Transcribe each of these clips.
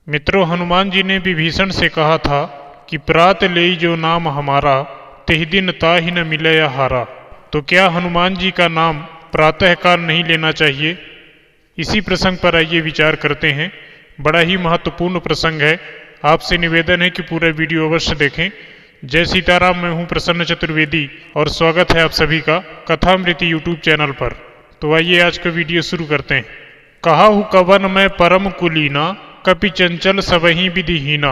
मित्रों, हनुमान जी ने विभीषण से कहा था कि प्रात लेई जो नाम हमारा, तेहि दिन ताहि न मिलय हारा। तो क्या हनुमान जी का नाम प्रातःकाल नहीं लेना चाहिए? इसी प्रसंग पर आइए विचार करते हैं। बड़ा ही महत्वपूर्ण प्रसंग है। आपसे निवेदन है कि पूरा वीडियो अवश्य देखें। जय सीताराम। मैं हूं प्रसन्न चतुर्वेदी और स्वागत है आप सभी का कथामृति यूट्यूब चैनल पर। तो आइए आज का वीडियो शुरू करते हैं। कहाहु कवन मैं परम कुलीना, कपि चंचल सबहि विधिहीना।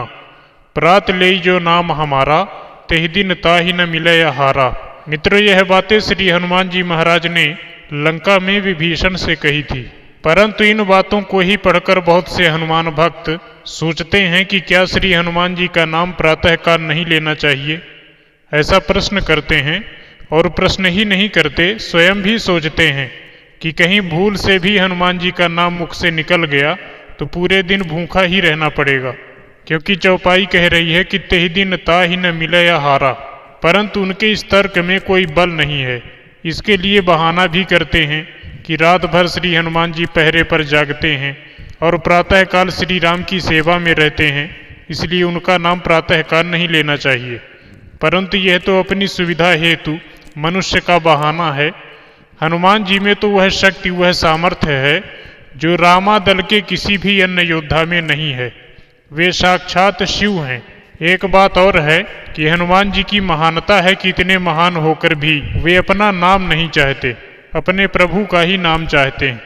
प्रात लेई जो नाम हमारा, तेहि दिन ताहि न मिलय हारा। मित्रों, यह बातें श्री हनुमान जी महाराज ने लंका में विभीषण से कही थी। परंतु इन बातों को ही पढ़कर बहुत से हनुमान भक्त सोचते हैं कि क्या श्री हनुमान जी का नाम प्रातःकाल नहीं लेना चाहिए। ऐसा प्रश्न करते हैं, और प्रश्न ही नहीं करते, स्वयं भी सोचते हैं कि कहीं भूल से भी हनुमान जी का नाम मुख से निकल गया तो पूरे दिन भूखा ही रहना पड़ेगा, क्योंकि चौपाई कह रही है कि तेहि दिन ताहि न मिलय हारा। परंतु उनके इस तर्क में कोई बल नहीं है। इसके लिए बहाना भी करते हैं कि रात भर श्री हनुमान जी पहरे पर जागते हैं और प्रातःकाल श्री राम की सेवा में रहते हैं, इसलिए उनका नाम प्रातःकाल नहीं लेना चाहिए। परंतु यह तो अपनी सुविधा हेतु मनुष्य का बहाना है। हनुमान जी में तो वह शक्ति, वह सामर्थ्य है जो रामादल के किसी भी अन्य योद्धा में नहीं है। वे साक्षात शिव हैं। एक बात और है कि हनुमान जी की महानता है कि इतने महान होकर भी वे अपना नाम नहीं चाहते, अपने प्रभु का ही नाम चाहते हैं।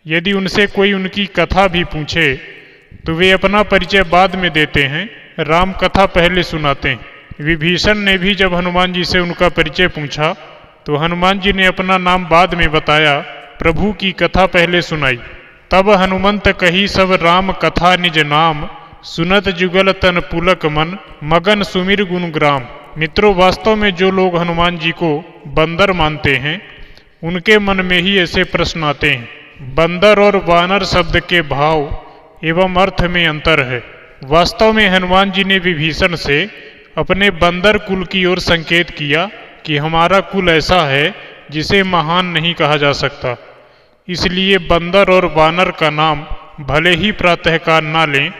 यदि उनसे कोई उनकी कथा भी पूछे तो वे अपना परिचय बाद में देते हैं, राम कथा पहले सुनाते हैं। विभीषण ने भी जब हनुमान जी से उनका परिचय पूछा तो हनुमान जी ने अपना नाम बाद में बताया, प्रभु की कथा पहले सुनाई। तब हनुमंत कही सब राम कथा निज नाम, सुनत जुगल तन पुलक मन, मगन सुमिर गुण ग्राम। मित्रों, वास्तव में जो लोग हनुमान जी को बंदर मानते हैं उनके मन में ही ऐसे प्रश्न आते हैं। बंदर और वानर शब्द के भाव एवं अर्थ में अंतर है। वास्तव में हनुमान जी ने विभीषण से अपने बंदर कुल की ओर संकेत किया कि हमारा कुल ऐसा है जिसे महान नहीं कहा जा सकता। इसलिए बंदर और वानर का नाम भले ही प्रातःकाल ना लें,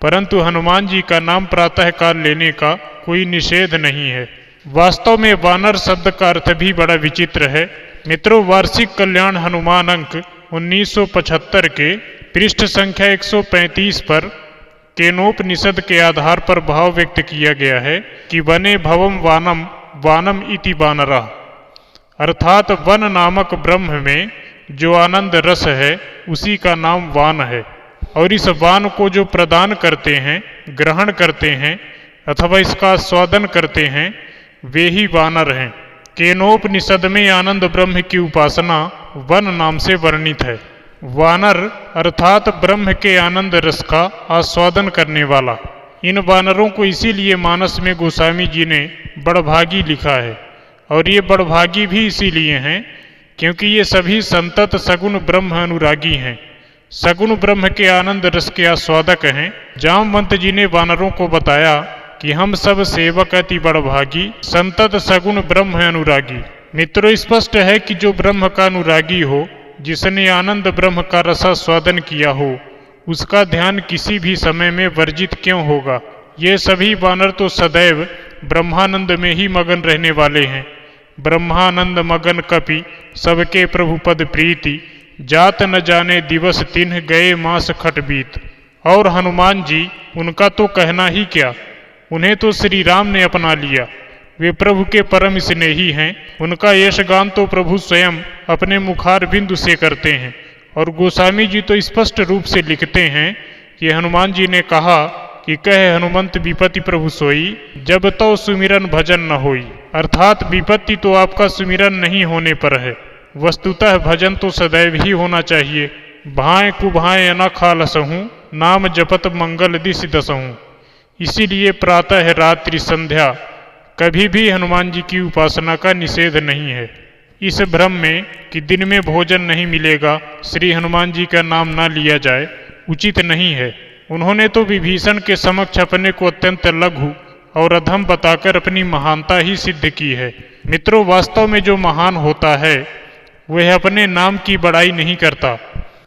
परंतु हनुमान जी का नाम प्रातःकाल लेने का कोई निषेध नहीं है। वास्तव में वानर शब्द का अर्थ भी बड़ा विचित्र है। मित्रों, वार्षिक कल्याण हनुमान अंक 1975 के पृष्ठ संख्या 135 पर केनोपनिषद के आधार पर भाव व्यक्त किया गया है कि वने भवम वानम वानम इति वानरा, अर्थात वन नामक ब्रह्म में जो आनंद रस है उसी का नाम वान है। और इस वान को जो प्रदान करते हैं, ग्रहण करते हैं अथवा इसका आस्वादन करते हैं, वे ही वानर हैं। केनोपनिषद में आनंद ब्रह्म की उपासना वन नाम से वर्णित है। वानर अर्थात ब्रह्म के आनंद रस का आस्वादन करने वाला। इन वानरों को इसीलिए मानस में गोस्वामी जी ने बड़भागी लिखा है, और ये बड़भागी भी इसीलिए हैं क्योंकि ये सभी संतत सगुण ब्रह्म अनुरागी हैं, सगुण ब्रह्म के आनंद रस के आस्वादक हैं। जामवंत जी ने वानरों को बताया कि हम सब सेवक अति बड़भागी, संतत सगुण ब्रह्म अनुरागी। मित्रों, स्पष्ट है कि जो ब्रह्म का अनुरागी हो, जिसने आनंद ब्रह्म का रसास्वादन किया हो, उसका ध्यान किसी भी समय में वर्जित क्यों होगा। ये सभी वानर तो सदैव ब्रह्मानंद में ही मगन रहने वाले हैं। ब्रह्मानंद मगन कपि सबके प्रभु पद प्रीति, जात न जाने दिवस तिन्ह गए मास खट बीत। और हनुमान जी, उनका तो कहना ही क्या, उन्हें तो श्री राम ने अपना लिया। वे प्रभु के परम स्नेही हैं। उनका यशगान तो प्रभु स्वयं अपने मुखार बिंदु से करते हैं। और गोस्वामी जी तो स्पष्ट रूप से लिखते हैं कि हनुमान जी ने कहा कि कह हनुमंत विपत्ति प्रभु सोई, जब तो सुमिरन भजन न होई। अर्थात विपत्ति तो आपका सुमिरन नहीं होने पर है, वस्तुतः भजन तो सदैव ही होना चाहिए। भाएं कुभाएं न खालसहूँ, नाम जपत मंगल दिश दसहूँ। इसीलिए प्रातः रात्रि संध्या कभी भी हनुमान जी की उपासना का निषेध नहीं है। इस भ्रम में कि दिन में भोजन नहीं मिलेगा, श्री हनुमान जी का नाम ना लिया जाए, उचित नहीं है। उन्होंने तो विभीषण के समक्ष अपने को अत्यंत लघु और अधम बताकर अपनी महानता ही सिद्ध की है। मित्रों, वास्तव में जो महान होता है वह अपने नाम की बड़ाई नहीं करता।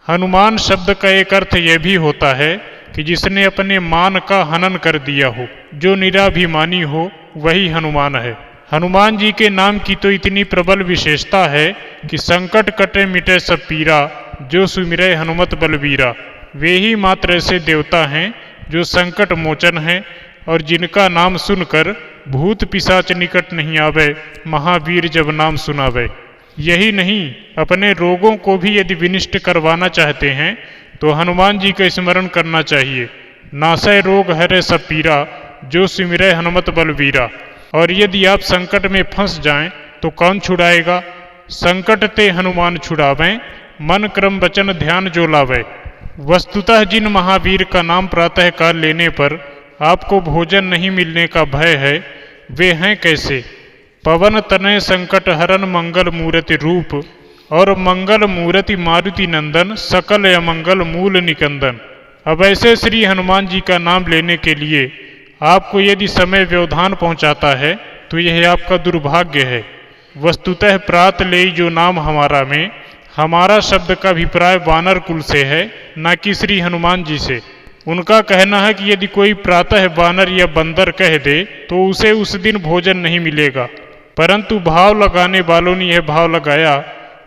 हनुमान शब्द का एक अर्थ यह भी होता है कि जिसने अपने मान का हनन कर दिया हो। जो निराभिमानी हो वही हनुमान है। हनुमान जी के नाम की तो इतनी प्रबल विशेषता है कि संकट कटे मिटे सब पीरा, जो सुमिरै हनुमत बलबीरा। वे ही मात्र ऐसे देवता हैं जो संकट मोचन हैं और जिनका नाम सुनकर भूत पिशाच निकट नहीं आवे, महावीर जब नाम सुनावे। यही नहीं, अपने रोगों को भी यदि विनिष्ट करवाना चाहते हैं तो हनुमान जी का स्मरण करना चाहिए। नासै रोग हरे सब पीरा, जो सुमिरै हनुमत बलबीरा। और यदि आप संकट में फंस जाएं तो कौन छुड़ाएगा? संकट ते हनुमान छुड़ावें, मन क्रम वचन ध्यान जो लावे। वस्तुतः जिन महावीर का नाम प्रातः काल लेने पर आपको भोजन नहीं मिलने का भय है, वे हैं कैसे? पवन तनय संकट हरन मंगल मूर्ति रूप, और मंगल मूर्ति मारुति नंदन, सकल अमंगल मूल निकंदन। अब ऐसे श्री हनुमान जी का नाम लेने के लिए आपको यदि समय व्यवधान पहुंचाता है तो यह आपका दुर्भाग्य है। वस्तुतः प्रात ले जो नाम हमारा में हमारा शब्द का अभिप्राय वानर कुल से है, न कि श्री हनुमान जी से। उनका कहना है कि यदि कोई प्रातः वानर या बंदर कह दे तो उसे उस दिन भोजन नहीं मिलेगा, परंतु भाव लगाने वालों ने यह भाव लगाया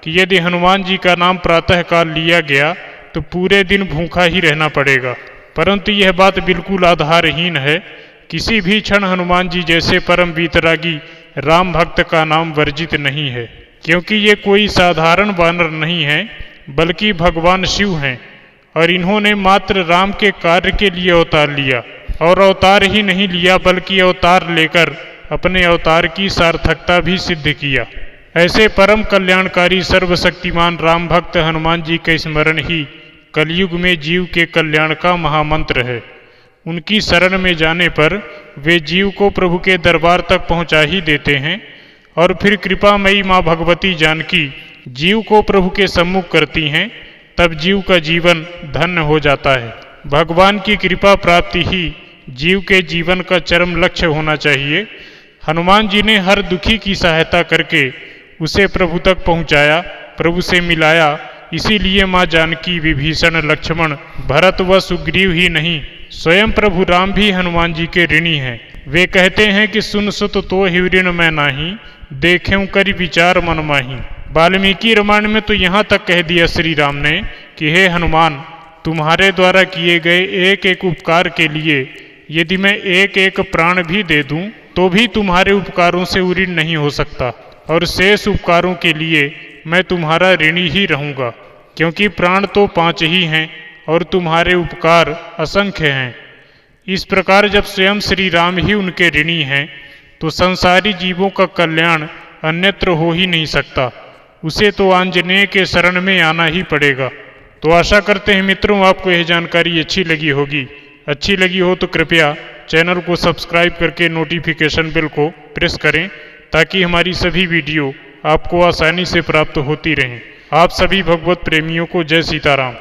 कि यदि हनुमान जी का नाम प्रातः काल लिया गया तो पूरे दिन भूखा ही रहना पड़ेगा। परंतु यह बात बिल्कुल आधारहीन है। किसी भी क्षण हनुमान जी जैसे परम वीतरागी राम भक्त का नाम वर्जित नहीं है, क्योंकि ये कोई साधारण वानर नहीं है बल्कि भगवान शिव हैं, और इन्होंने मात्र राम के कार्य के लिए अवतार लिया, और अवतार ही नहीं लिया बल्कि अवतार लेकर अपने अवतार की सार्थकता भी सिद्ध किया। ऐसे परम कल्याणकारी सर्वशक्तिमान राम भक्त हनुमान जी का स्मरण ही कलयुग में जीव के कल्याण का महामंत्र है। उनकी शरण में जाने पर वे जीव को प्रभु के दरबार तक पहुंचा ही देते हैं, और फिर कृपामयी माँ भगवती जानकी जीव को प्रभु के सम्मुख करती हैं, तब जीव का जीवन धन्य हो जाता है। भगवान की कृपा प्राप्ति ही जीव के जीवन का चरम लक्ष्य होना चाहिए। हनुमान जी ने हर दुखी की सहायता करके उसे प्रभु तक पहुंचाया, प्रभु से मिलाया। इसीलिए माँ जानकी, विभीषण, लक्ष्मण, भरत व सुग्रीव ही नहीं, स्वयं प्रभु राम भी हनुमान जी के ऋणी हैं। वे कहते हैं कि सुन सुत तो ही ऋण मैं नाही, देखें करि विचार मन माही। वाल्मीकि रामायण में तो यहाँ तक कह दिया श्री राम ने कि हे हनुमान, तुम्हारे द्वारा किए गए एक एक उपकार के लिए यदि मैं एक एक प्राण भी दे दूं तो भी तुम्हारे उपकारों से ऋण नहीं हो सकता, और शेष उपकारों के लिए मैं तुम्हारा ऋणी ही रहूँगा, क्योंकि प्राण तो 5 ही हैं और तुम्हारे उपकार असंख्य हैं। इस प्रकार जब स्वयं श्री राम ही उनके ऋणी हैं तो संसारी जीवों का कल्याण अन्यत्र हो ही नहीं सकता। उसे तो आंजनेय के शरण में आना ही पड़ेगा। तो आशा करते हैं मित्रों आपको यह जानकारी अच्छी लगी होगी। अच्छी लगी हो तो कृपया चैनल को सब्सक्राइब करके नोटिफिकेशन बेल को प्रेस करें, ताकि हमारी सभी वीडियो आपको आसानी से प्राप्त होती रहें। आप सभी भगवत प्रेमियों को जय सीताराम।